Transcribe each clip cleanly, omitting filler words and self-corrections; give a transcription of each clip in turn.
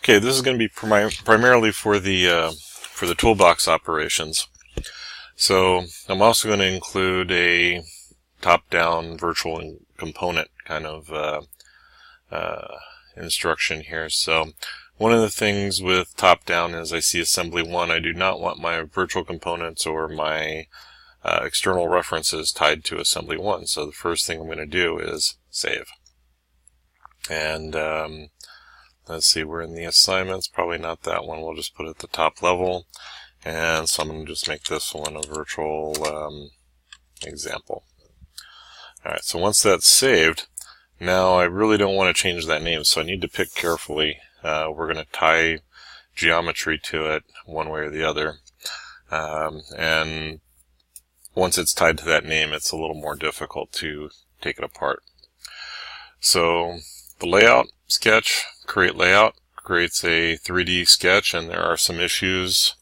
Okay, this is going to be primarily for the toolbox operations. So I'm also going to include a top-down virtual component kind of instruction here. So one of the things with top-down is I see assembly 1. I do not want my virtual components or my external references tied to assembly 1. So the first thing I'm going to do is save. And let's see, we're in the assignments, probably not that one. We'll just put it at the top level. And so I'm going to just make this one a virtual example. Alright, so once that's saved, now I really don't want to change that name, so I need to pick carefully. We're going to tie geometry to it one way or the other. And once it's tied to that name, it's a little more difficult to take it apart. So the layout sketch, create layout, creates a 3D sketch, and there are some issues.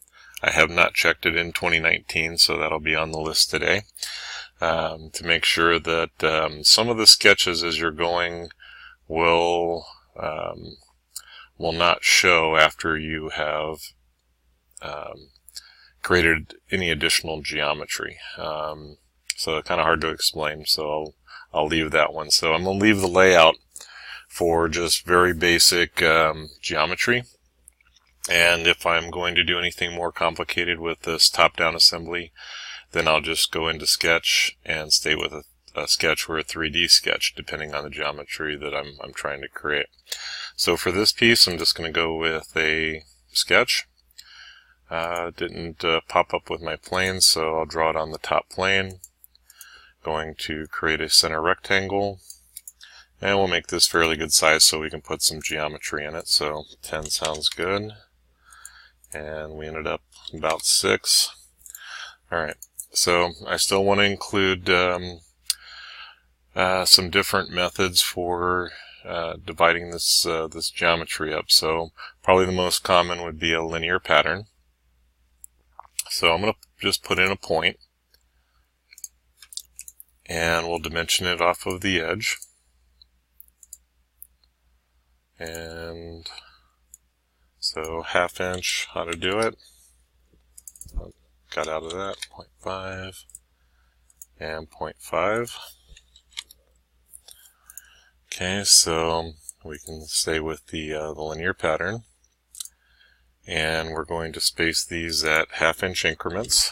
I have not checked it in 2019, so that'll be on the list today. To make sure that some of the sketches as you're going will not show after you have created any additional geometry. So kind of hard to explain, so I'll leave that one. So I'm going to leave the layout for just very basic geometry. And if I'm going to do anything more complicated with this top-down assembly, then I'll just go into Sketch and stay with a sketch or a 3D sketch, depending on the geometry that I'm trying to create. So for this piece, I'm just going to go with a sketch. Didn't pop up with my plane, so I'll draw it on the top plane. Going to create a center rectangle. And we'll make this fairly good size so we can put some geometry in it. So 10 sounds good. And we ended up about 6. Alright, so I still want to include some different methods for dividing this geometry up. So probably the most common would be a linear pattern. So I'm going to just put in a point, and we'll dimension it off of the edge. And so 1/2 inch, how to do it. Got out of that, 0.5 and 0.5. Okay, so we can stay with the linear pattern. And we're going to space these at 1/2 inch increments.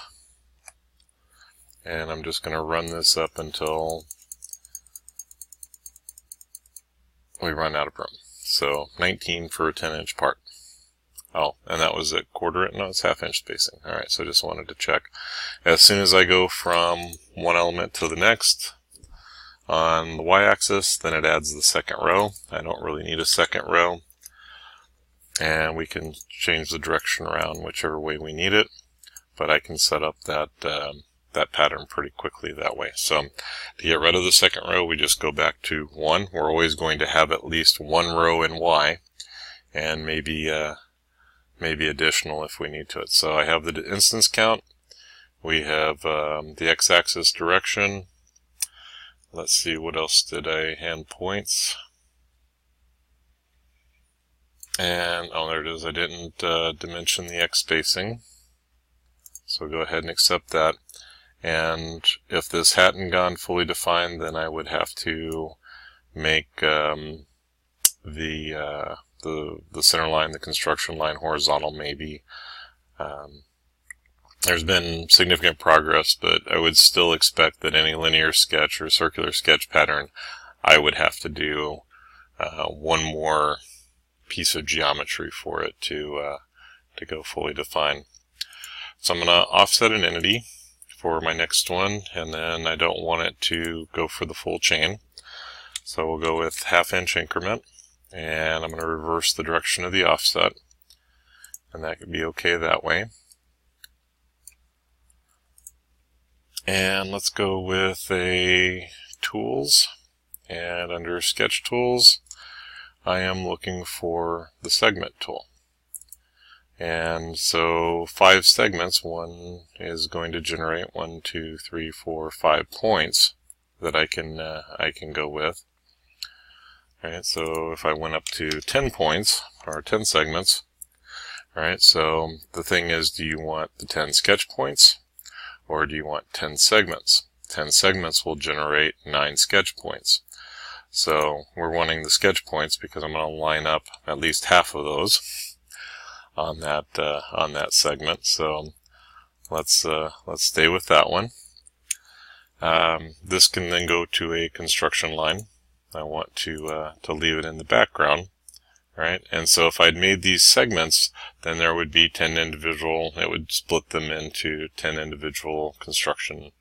And I'm just going to run this up until we run out of room. So 19 for a 10-inch part. Oh, and that was a 1/4 inch? No, it's 1/2 inch spacing. Alright, so I just wanted to check. As soon as I go from one element to the next on the y-axis, then it adds the second row. I don't really need a second row. And we can change the direction around whichever way we need it. But I can set up that pattern pretty quickly that way. So to get rid of the second row, we just go back to 1. We're always going to have at least one row in Y, and maybe additional if we need to it. So I have the instance count. We have the x-axis direction. Let's see, what else did I hand points? And, oh, there it is. I didn't dimension the x spacing. So go ahead and accept that. And if this hadn't gone fully defined, then I would have to make the center line, the construction line, horizontal maybe. There's been significant progress, but I would still expect that any linear sketch or circular sketch pattern, I would have to do one more piece of geometry for it to go fully defined. So I'm going to offset an entity for my next one, and then I don't want it to go for the full chain. So we'll go with 1/2 inch increment, and I'm going to reverse the direction of the offset, and that could be okay that way. And let's go with a tools, and under sketch tools, I am looking for the segment tool. And so 5 segments, one is going to generate 1, 2, 3, 4, 5 points that I can go with. Right, so if I went up to 10 points, or 10 segments, right, so the thing is, do you want the 10 sketch points, or do you want 10 segments? 10 segments will generate 9 sketch points. So we're wanting the sketch points because I'm going to line up at least half of those on that segment. So let's stay with that one. This can then go to a construction line. I want to leave it in the background, right? And so if I'd made these segments, then there would be 10 individual. It would split them into 10 individual construction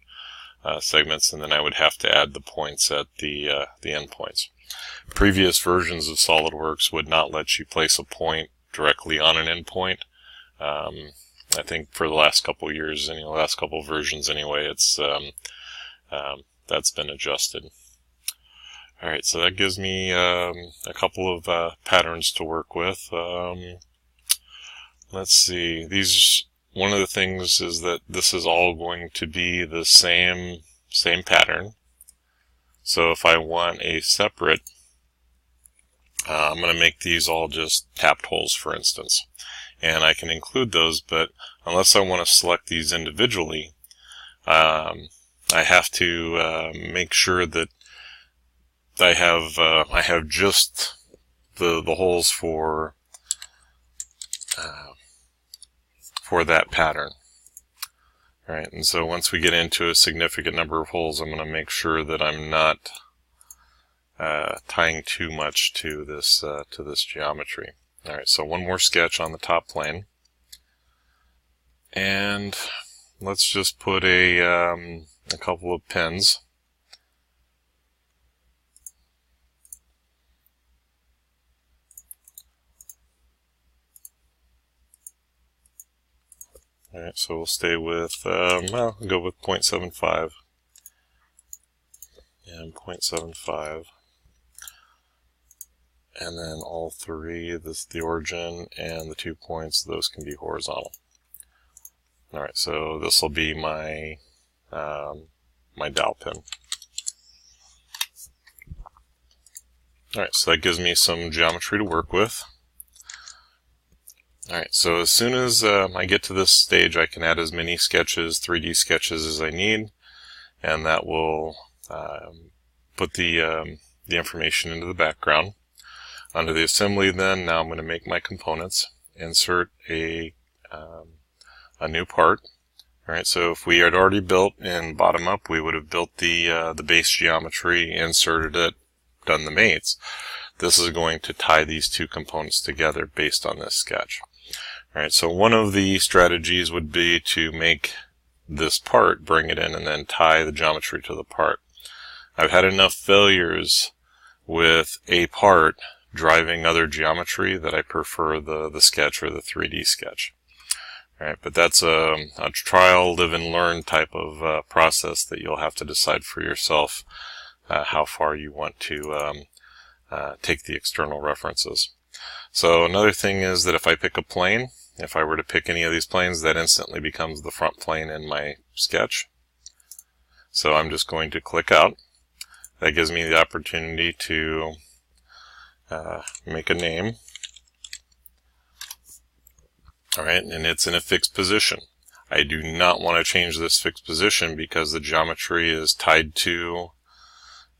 segments, and then I would have to add the points at the endpoints. Previous versions of SolidWorks would not let you place a point directly on an endpoint. I think for the last couple years, and last couple versions anyway, it's that's been adjusted. All right, so that gives me a couple of patterns to work with. Let's see. One of the things is that this is all going to be the same pattern. So if I want a separate, I'm going to make these all just tapped holes, for instance. And I can include those, but unless I want to select these individually, I have to make sure that I have just the holes for that pattern. Right, and so once we get into a significant number of holes, I'm going to make sure that I'm not tying too much to this geometry. All right, so one more sketch on the top plane, and let's just put a couple of pins. All right, so we'll stay with, well, we'll go with 0.75 and 0.75. And then all three, the origin and the 2 points, those can be horizontal. All right, so this will be my my dowel pin. All right, so that gives me some geometry to work with. All right, so as soon as I get to this stage, I can add as many sketches, 3D sketches, as I need, and that will put the information into the background. Under the assembly, then, now I'm going to make my components, insert a new part. All right, so if we had already built in bottom up, we would have built the base geometry, inserted it, done the mates. This is going to tie these two components together based on this sketch. All right, so one of the strategies would be to make this part, bring it in, and then tie the geometry to the part. I've had enough failures with a part driving other geometry that I prefer the sketch or the 3D sketch. All right, but that's a trial, live and learn type of process that you'll have to decide for yourself how far you want to take the external references. So another thing is that if I pick a plane, if I were to pick any of these planes, that instantly becomes the front plane in my sketch. So I'm just going to click out. That gives me the opportunity to make a name. All right, and it's in a fixed position. I do not want to change this fixed position because the geometry is tied to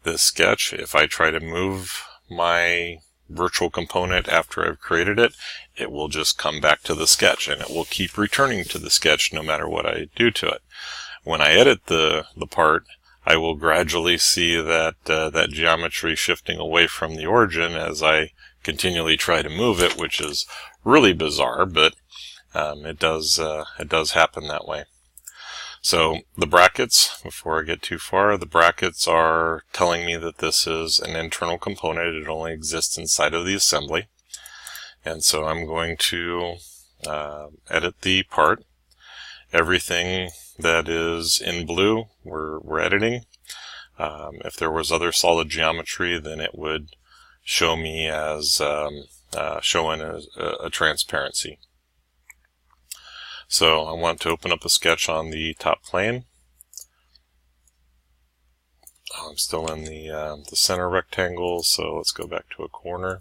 this sketch. If I try to move my virtual component after I've created it, it will just come back to the sketch, and it will keep returning to the sketch no matter what I do to it. When I edit the part, I will gradually see that that geometry shifting away from the origin as I continually try to move it, which is really bizarre, but it does happen that way. So the brackets, before I get too far, the brackets are telling me that this is an internal component. It only exists inside of the assembly. And so I'm going to edit the part. Everything that is in blue, we're editing. If there was other solid geometry, then it would show me as showing a transparency. So I want to open up a sketch on the top plane. I'm still in the center rectangle, so let's go back to a corner.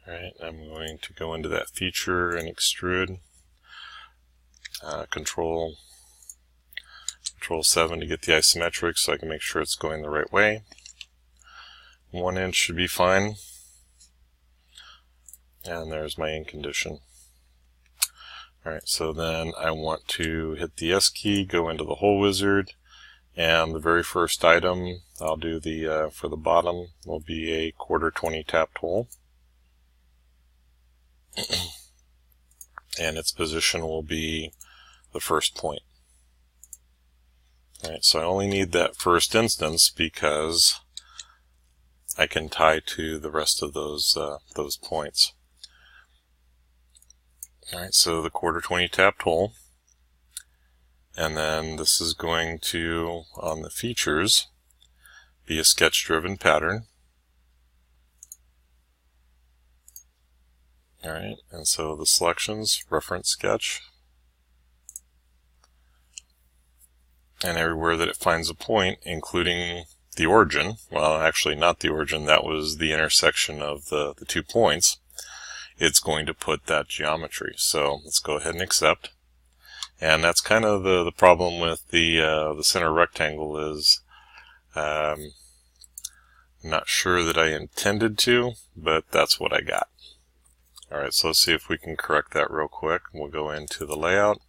Alright, I'm going to go into that feature and extrude. Control 7 to get the isometric so I can make sure it's going the right way. 1 inch should be fine. And there's my in condition. Alright, so then I want to hit the S key, go into the hole wizard, and the very first item I'll do for the bottom will be a 1/4-20 tapped hole. And its position will be the first point. Alright, so I only need that first instance because I can tie to the rest of those points. Alright, so the 1/4-20 tapped hole, and then this is going to, on the features, be a sketch-driven pattern. Alright, and so the selections, reference sketch, and everywhere that it finds a point, including the origin, well actually not the origin, that was the intersection of the 2 points, it's going to put that geometry. So let's go ahead and accept. And that's kind of the problem with the center rectangle is I'm not sure that I intended to, but that's what I got. Alright, so let's see if we can correct that real quick. We'll go into the layout,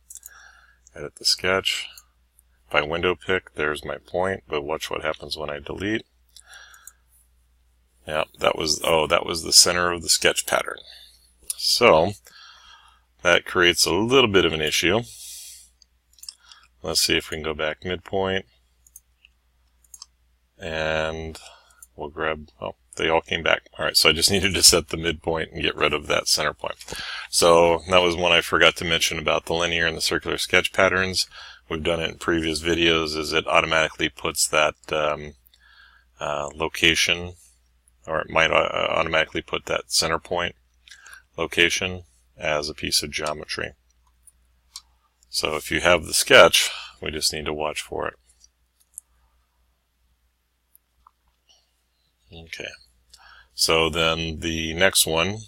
edit the sketch. By window pick, there's my point, but watch what happens when I delete. Yeah, that was the center of the sketch pattern. So that creates a little bit of an issue. Let's see if we can go back midpoint, and we'll grab, oh, they all came back. Alright, so I just needed to set the midpoint and get rid of that center point. So that was one I forgot to mention about the linear and the circular sketch patterns. We've done it in previous videos, is it automatically puts that location, or it might automatically put that center point location as a piece of geometry. So if you have the sketch, we just need to watch for it. Okay, so then the next one,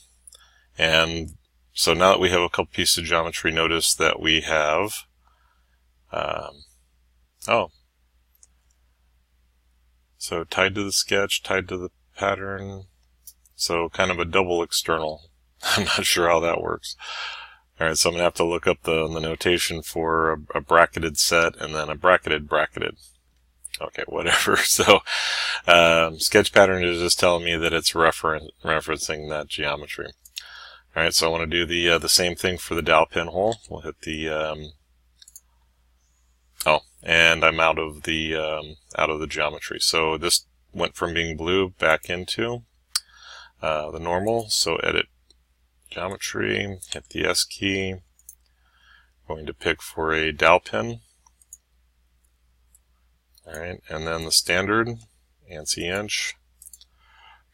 and so now that we have a couple pieces of geometry, notice that we have so tied to the sketch, tied to the pattern, so kind of a double external. I'm not sure how that works. Alright, so I'm going to have to look up the notation for a bracketed set and then a bracketed. Okay, whatever. So sketch pattern is just telling me that it's referencing that geometry. Alright, so I want to do the same thing for the dowel pin hole. We'll hit the and I'm out of the geometry. So this went from being blue back into the normal. So edit geometry, hit the S key. Going to pick for a dowel pin. Alright, and then the standard, ANSI inch.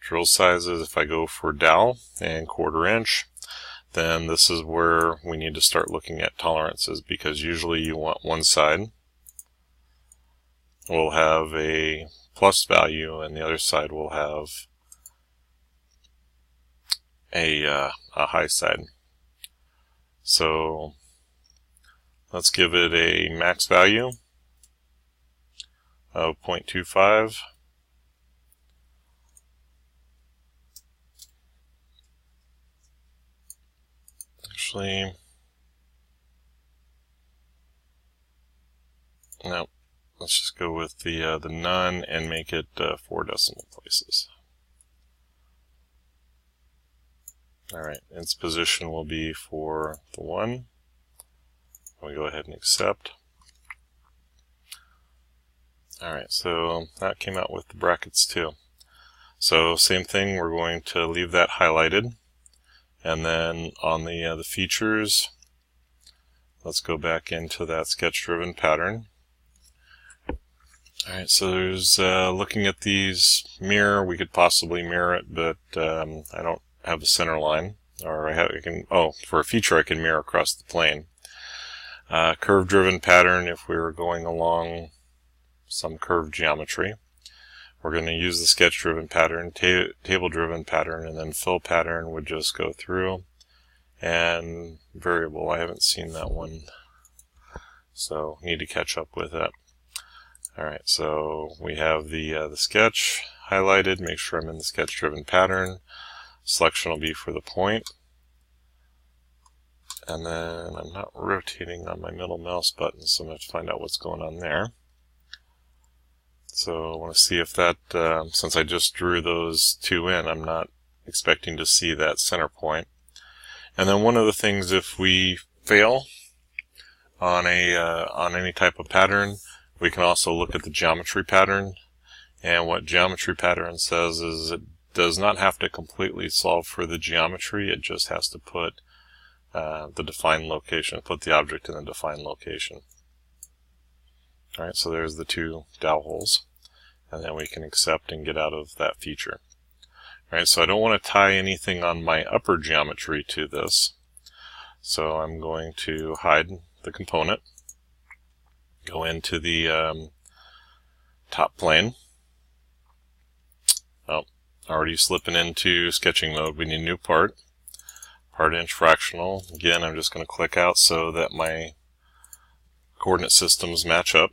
Drill sizes, if I go for dowel and 1/4 inch, then this is where we need to start looking at tolerances, because usually you want one side will have a plus value and the other side will have a high side. So let's give it a max value of 0.25. Actually, no, let's just go with the none and make it 4 decimal places. Alright, its position will be for the 1. We go ahead and accept. Alright, so that came out with the brackets too. So same thing, we're going to leave that highlighted. And then on the features, let's go back into that sketch-driven pattern. Alright, so there's looking at these mirror, we could possibly mirror it, but I don't have a center line, or I can, for a feature I can mirror across the plane. Curve-driven pattern if we were going along some curved geometry. We're going to use the sketch-driven pattern, table-driven pattern, and then fill pattern would just go through. And variable, I haven't seen that one, so need to catch up with it. Alright, so we have the sketch highlighted. Make sure I'm in the sketch-driven pattern. Selection will be for the point. And then I'm not rotating on my middle mouse button, so I'm going to have to find out what's going on there. So I want to see if that, since I just drew those two in, I'm not expecting to see that center point. And then one of the things, if we fail on any type of pattern, we can also look at the geometry pattern. And what geometry pattern says is it does not have to completely solve for the geometry. It just has to put the defined location, put the object in the defined location. Alright, so there's the two dowel holes. And then we can accept and get out of that feature. Alright, so I don't want to tie anything on my upper geometry to this. So I'm going to hide the component. Go into the top plane. Oh, already slipping into sketching mode. We need a new part. Part inch fractional. Again, I'm just going to click out so that my coordinate systems match up.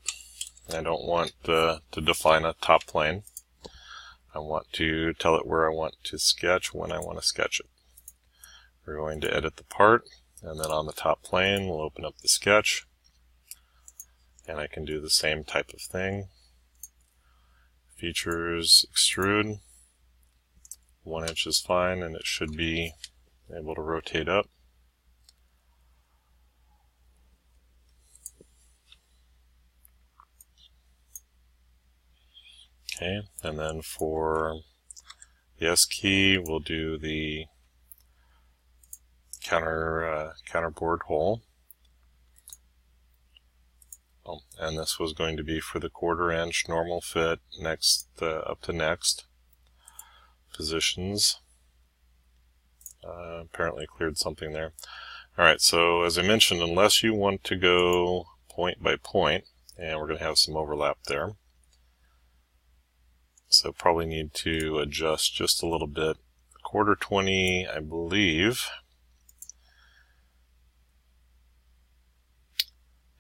I don't want to define a top plane. I want to tell it where I want to sketch, when I want to sketch it. We're going to edit the part, and then on the top plane we'll open up the sketch. And I can do the same type of thing. Features, extrude. 1 inch is fine, and it should be able to rotate up. Okay, and then for the S key, we'll do the counterboard hole. Oh, and this was going to be for the 1/4 inch normal fit next up to next positions. Apparently cleared something there. Alright, so as I mentioned, unless you want to go point by point, and we're going to have some overlap there, so probably need to adjust just a little bit. 1/4 20, I believe,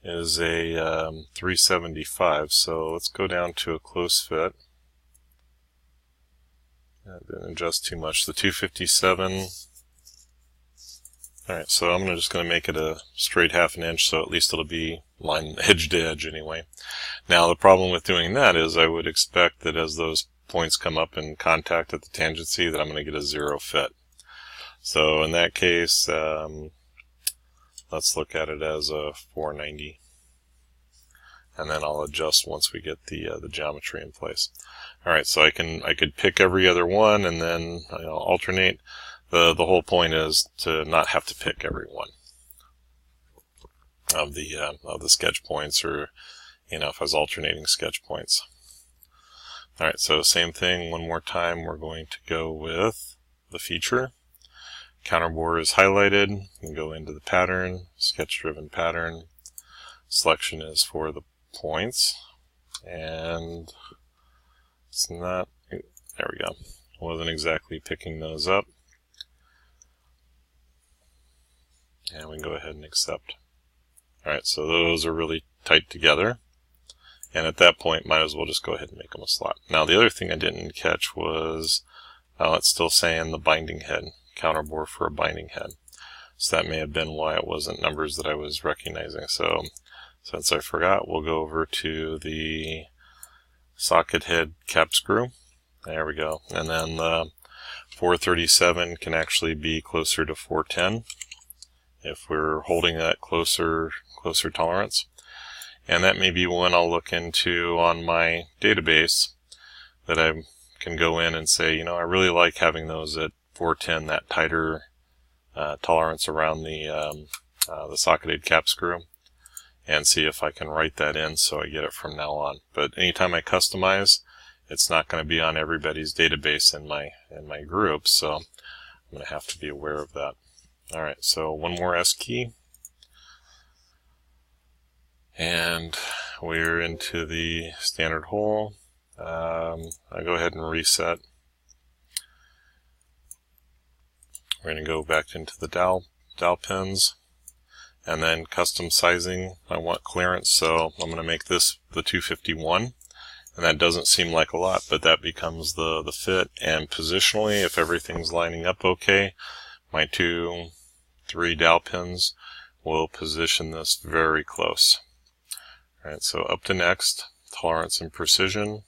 is a 375, so let's go down to a close fit. I didn't adjust too much. The 257. Alright, so I'm just going to make it a straight 1/2 inch, so at least it'll be line edge to edge anyway. Now the problem with doing that is I would expect that as those points come up in contact at the tangency that I'm going to get a 0 fit. So in that case, let's look at it as a 490. And then I'll adjust once we get the geometry in place. Alright, so I could pick every other one and then alternate. The whole point is to not have to pick every one of the sketch points, or if I was alternating sketch points. Alright, so same thing one more time. We're going to go with the feature. Counterbore is highlighted. You can go into the pattern, sketch-driven pattern. Selection is for the points, and it's not, there we go. Wasn't exactly picking those up. And we can go ahead and accept. Alright, so those are really tight together. And at that point, might as well just go ahead and make them a slot. Now, the other thing I didn't catch was, it's still saying the binding head, counterbore for a binding head. So that may have been why it wasn't numbers that I was recognizing. So since I forgot, we'll go over to the socket head cap screw. There we go. And then the 437 can actually be closer to 410 if we're holding that closer tolerance. And that may be one I'll look into on my database, that I can go in and say, I really like having those at 410, that tighter tolerance around the socketed cap screw, and see if I can write that in so I get it from now on. But anytime I customize, it's not going to be on everybody's database in my group, so I'm going to have to be aware of that. Alright, so one more S key. And we're into the standard hole. I'll go ahead and reset. We're going to go back into the dowel pins, and then custom sizing. I want clearance, so I'm going to make this the 251, and that doesn't seem like a lot, but that becomes the fit. And positionally, if everything's lining up okay, my 2, 3 dowel pins will position this very close. Alright, so up to next, tolerance and precision,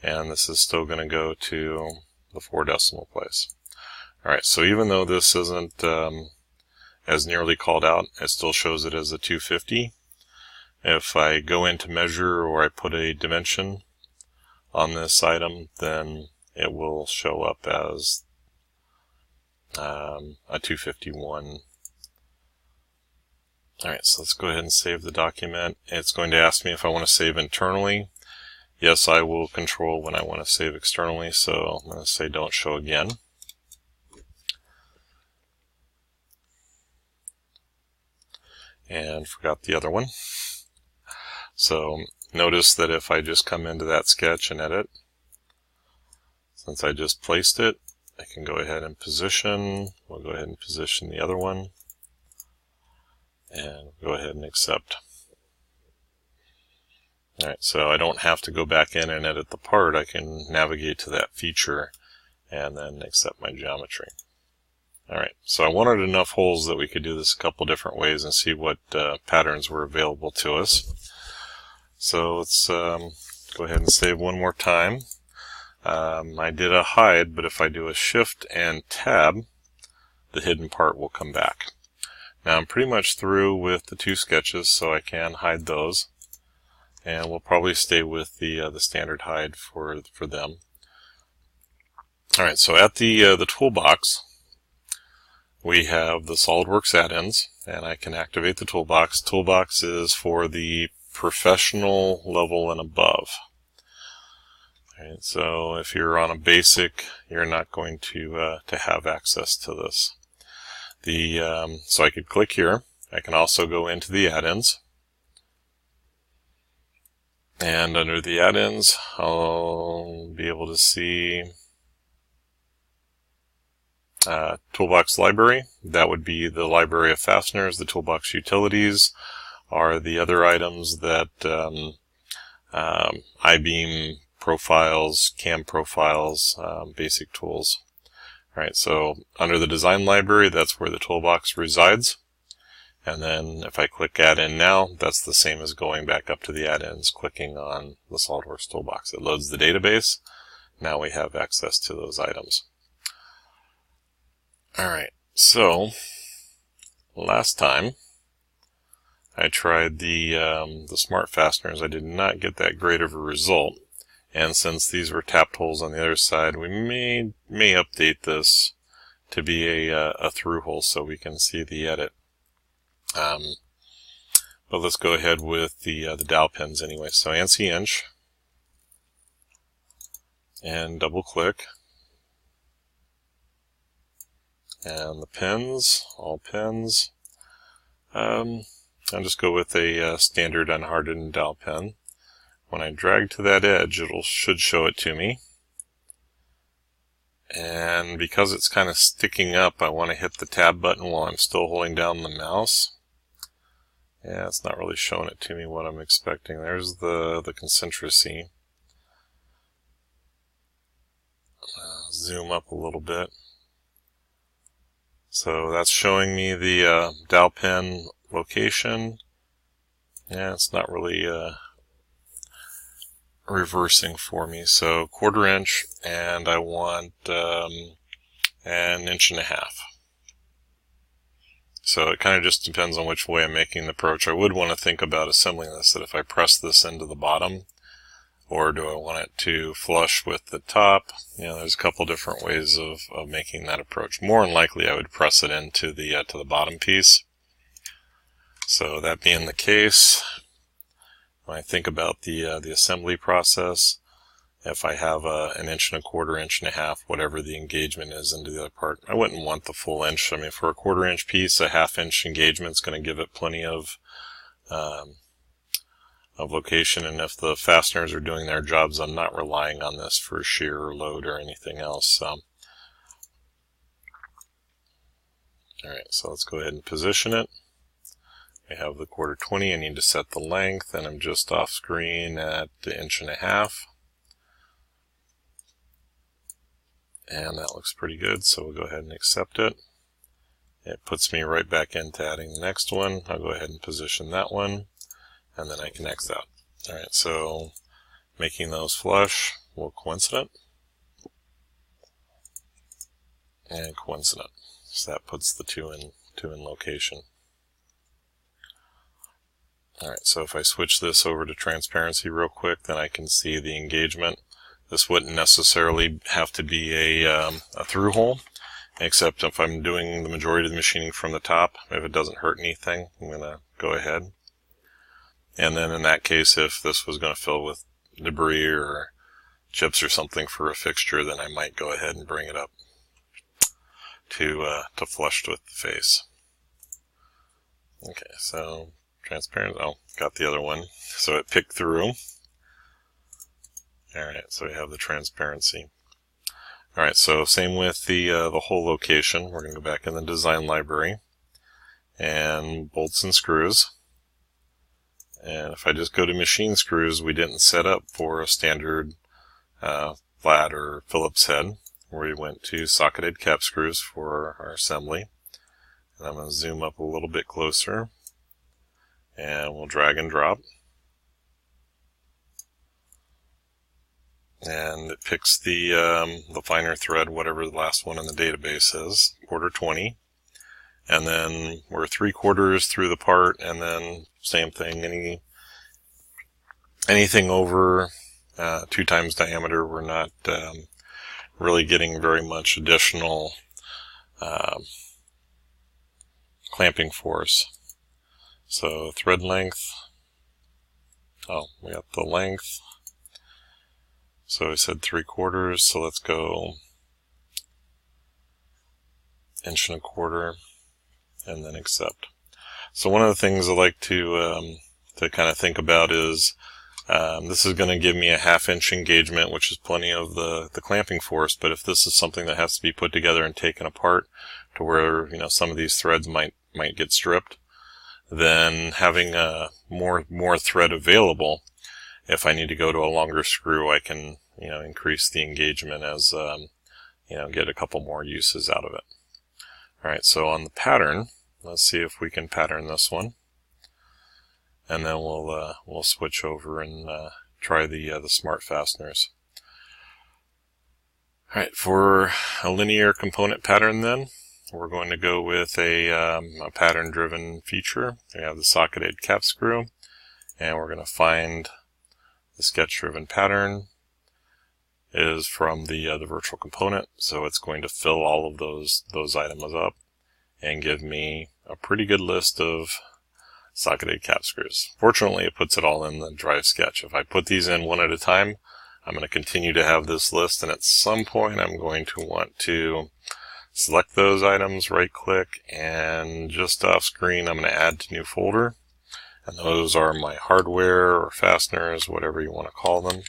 and this is still going to go to the 4 decimal place. Alright, so even though this isn't as nearly called out, it still shows it as a 250. If I go into measure or I put a dimension on this item, then it will show up as a 251. Alright, so let's go ahead and save the document. It's going to ask me if I want to save internally. Yes, I will control when I want to save externally, so I'm going to say don't show again. And forgot the other one. So notice that if I just come into that sketch and edit, since I just placed it, I can go ahead and position. We'll go ahead and position the other one, and go ahead and accept. Alright, so I don't have to go back in and edit the part. I can navigate to that feature and then accept my geometry. Alright, so I wanted enough holes that we could do this a couple different ways and see what patterns were available to us. So let's go ahead and save one more time. I did a hide, but if I do a shift and tab, the hidden part will come back. Now I'm pretty much through with the 2 sketches, so I can hide those. And we'll probably stay with the standard hide for them. Alright, so at the toolbox, we have the SolidWorks add-ins, and I can activate the toolbox. Toolbox is for the professional level and above. Alright, so if you're on a basic, you're not going to have access to this. So I could click here. I can also go into the add-ins. And under the add-ins, I'll be able to see Toolbox Library. That would be the library of fasteners. The Toolbox Utilities are the other items that I-beam profiles, cam profiles, basic tools. Alright, so under the Design Library, that's where the toolbox resides. And then if I click Add In Now, that's the same as going back up to the add-ins, clicking on the SolidWorks Toolbox. It loads the database. Now we have access to those items. Alright, so last time I tried the Smart Fasteners. I did not get that great of a result. And since these were tapped holes on the other side, we may update this to be a through hole so we can see the edit. But let's go ahead with the dowel pins anyway. So ANSI inch, and double click, and the pins, all pins. I'll just go with a standard unhardened dowel pin. When I drag to that edge, should show it to me. And because it's kind of sticking up, I want to hit the tab button while I'm still holding down the mouse. Yeah, it's not really showing it to me what I'm expecting. There's the concentricity. Zoom up a little bit. So that's showing me the dowel pin location. Yeah, it's not really reversing for me. So 1/4 inch, and I want 1.5 inches. So it kind of just depends on which way I'm making the approach. I would want to think about assembling this, that if I press this into the bottom, or do I want it to flush with the top? You know, there's a couple different ways of making that approach. More than likely, I would press it into the to the bottom piece. So that being the case, when I think about the assembly process, if I have 1.25 inches, 1.5 inches, whatever the engagement is into the other part, I wouldn't want the full inch. I mean, for a 1/4 inch piece, a 1/2 inch engagement is going to give it plenty of location, and if the fasteners are doing their jobs, I'm not relying on this for shear or load or anything else. Alright, so let's go ahead and position it. I have the 1/4 20. I need to set the length, and I'm just off screen at 1.5 inches. And that looks pretty good, so we'll go ahead and accept it. It puts me right back into adding the next one. I'll go ahead and position that one, and then I can X out. Alright, so making those flush will coincident. And coincident. So that puts the two in location. Alright, so if I switch this over to transparency real quick, then I can see the engagement. This wouldn't necessarily have to be a through hole, except if I'm doing the majority of the machining from the top, if it doesn't hurt anything, I'm going to go ahead. And then in that case, if this was going to fill with debris or chips or something for a fixture, then I might go ahead and bring it up to flush with the face. Okay, so transparent. Oh, got the other one. So it picked through. Alright, so we have the transparency. Alright, so same with the whole location. We're going to go back in the design library and bolts and screws. And if I just go to machine screws, we didn't set up for a standard flat or Phillips head. We went to socketed cap screws for our assembly. And I'm going to zoom up a little bit closer, and we'll drag and drop. And it picks the finer thread, whatever the last one in the database is, 1/4 20. And then we're 3/4 through the part, and then same thing, anything over 2 times diameter, we're not really getting very much additional clamping force. So thread length, oh, we got the length. So I said 3/4, so let's go 1.25 inches, and then accept. So one of the things I like to kind of think about is this is going to give me a 1/2 inch engagement, which is plenty of the clamping force. But if this is something that has to be put together and taken apart to where some of these threads might get stripped, then having more thread available, if I need to go to a longer screw, I can increase the engagement as get a couple more uses out of it. Alright, so on the pattern, let's see if we can pattern this one, and then we'll switch over and try the smart fasteners. Alright, for a linear component pattern, then we're going to go with a pattern driven feature. We have the socketed cap screw, and we're going to find the sketch driven pattern is from the virtual component, so it's going to fill all of those items up and give me a pretty good list of socketed cap screws. Fortunately, it puts it all in the drive sketch. If I put these in one at a time, I'm going to continue to have this list, and at some point I'm going to want to select those items, right click, and just off screen I'm going to add to new folder, and those are my hardware or fasteners, whatever you want to call them.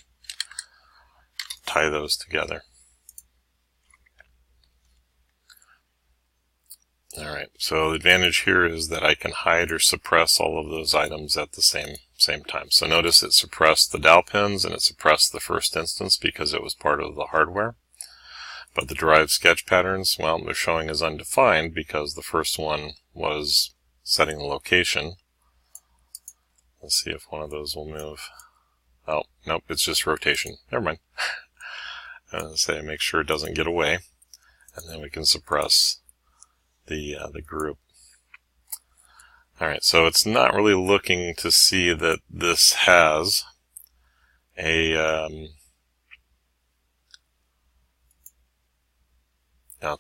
Tie those together. Alright, so the advantage here is that I can hide or suppress all of those items at the same time. So notice it suppressed the dowel pins and it suppressed the first instance because it was part of the hardware. But the drive sketch patterns, well, they're showing as undefined because the first one was setting the location. Let's see if one of those will move. Oh, nope, it's just rotation. Never mind. Say make sure it doesn't get away, and then we can suppress the group. Alright, so it's not really looking to see that this has a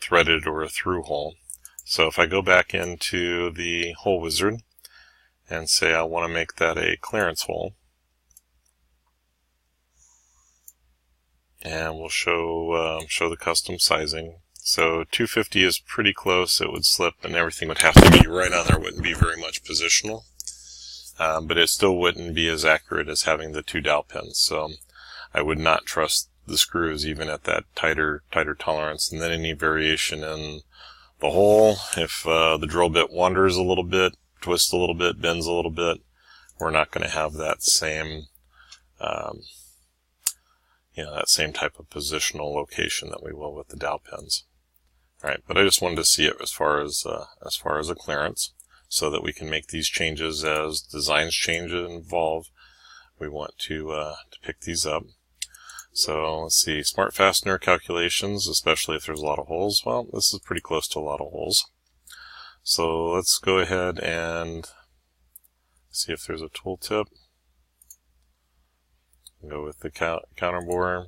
threaded or a through hole. So if I go back into the hole wizard and say I want to make that a clearance hole, and we'll show the custom sizing. So 250 is pretty close. It would slip and everything would have to be right on there. Wouldn't be very much positional. but it still wouldn't be as accurate as having the 2 dowel pins. So I would not trust the screws even at that tighter tolerance. And then any variation in the hole, if the drill bit wanders a little bit, twists a little bit, bends a little bit, we're not going to have that same that same type of positional location that we will with the dowel pins. All right, but I just wanted to see it as far as a clearance, so that we can make these changes as designs change and evolve. We want to pick these up. So let's see, smart fastener calculations, especially if there's a lot of holes. Well, this is pretty close to a lot of holes. So let's go ahead and see if there's a tool tip. Go with the counter borer.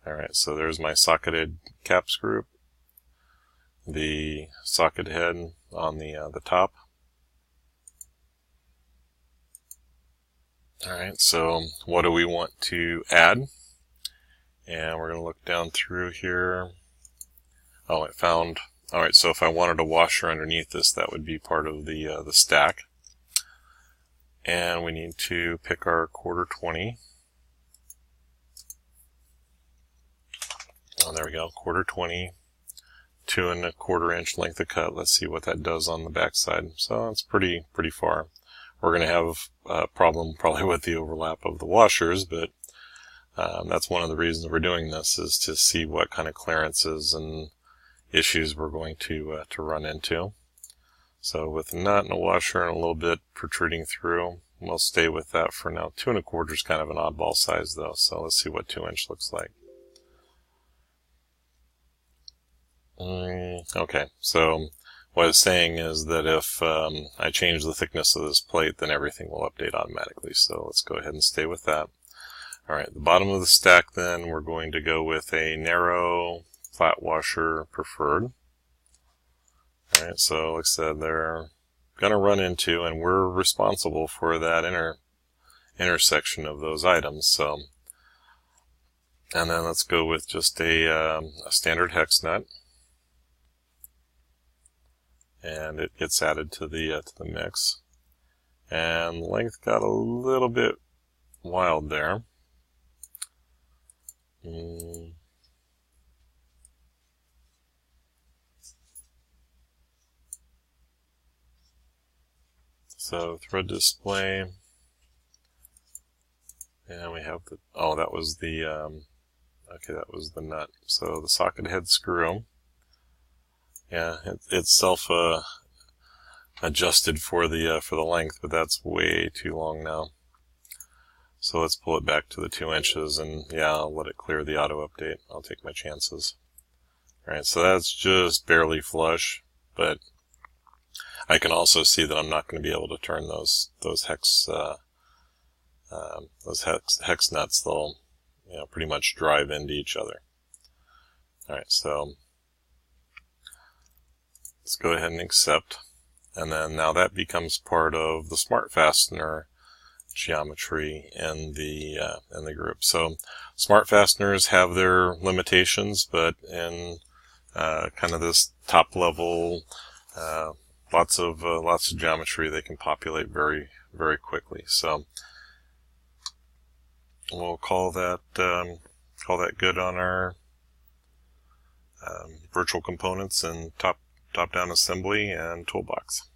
Alright, so there's my socketed cap screw, the socket head on the top. Alright, so what do we want to add? And we're going to look down through here. Oh, I found... Alright, so if I wanted a washer underneath this, that would be part of the stack. And we need to pick our 1/4-20. Oh, there we go, 1/4-20, 2 1/4 inch length of cut. Let's see what that does on the back side. So it's pretty far. We're going to have a problem probably with the overlap of the washers, but that's one of the reasons we're doing this, is to see what kind of clearances and issues we're going to run into. So with a nut and a washer and a little bit protruding through, we'll stay with that for now. 2 1/4 is kind of an oddball size though, so let's see what 2 inch looks like. Okay, so what it's saying is that if I change the thickness of this plate, then everything will update automatically. So let's go ahead and stay with that. Alright, the bottom of the stack then, we're going to go with a narrow flat washer preferred. Alright, so like I said, they're going to run into, and we're responsible for that intersection of those items. So, and then let's go with just a standard hex nut, and it gets added to the mix. And the length got a little bit wild there. So thread display, and we have the, oh, that was the, okay, that was the nut. So the socket head screw, yeah, it's self adjusted for the length, but that's way too long now. So let's pull it back to the 2 inches, and yeah, I'll let it clear the auto update. I'll take my chances. Alright, so that's just barely flush, but I can also see that I'm not going to be able to turn those hex nuts. They'll pretty much drive into each other. All right, so let's go ahead and accept, and then now that becomes part of the smart fastener geometry in the group. So smart fasteners have their limitations, but in kind of this top level. Lots of geometry they can populate very quickly. So we'll call that good on our virtual components and top down assembly and toolbox.